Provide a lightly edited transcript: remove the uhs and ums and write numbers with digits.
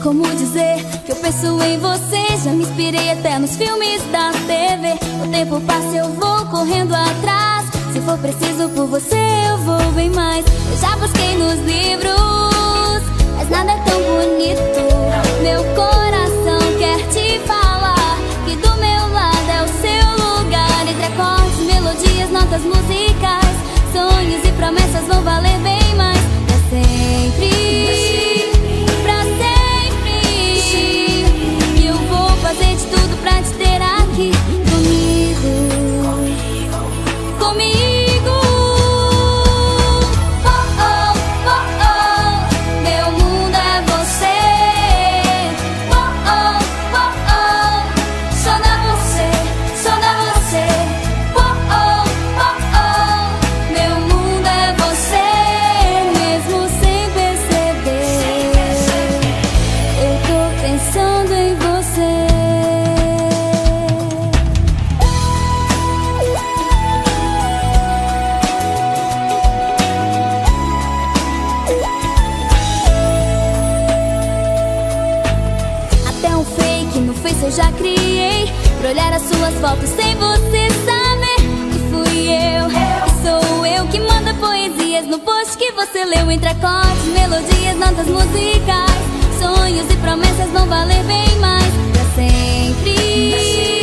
como dizer que eu penso em você. Já me inspirei até nos filmes da TV. O tempo passa, eu vou correndo atrás. Se for preciso por você, eu vou bem mais. Eu já busquei nos livros, mas nada é tão bonito. Meu coração quer te falar que do meu lado é o seu lugar. Entre acordes, melodias, notas musicais, sonhos e promessas vão valer bem mais. Pra sempre, pra sempre. E eu vou fazer de tudo pra te ter aqui comigo, comigo. Oh, oh, oh, oh, meu mundo é você. Oh, oh, oh, oh, só dá você, só dá você. Oh, oh, oh, oh, meu mundo é você. Mesmo sem perceber, eu tô pensando em você. Até um fake no Face eu já criei, pra olhar as suas fotos sem você saber que fui eu. E sou eu que manda poesias no post que você leu. Entre acordes, melodias, notas musicais, sonhos e promessas vão valer bem mais. Pra sempre.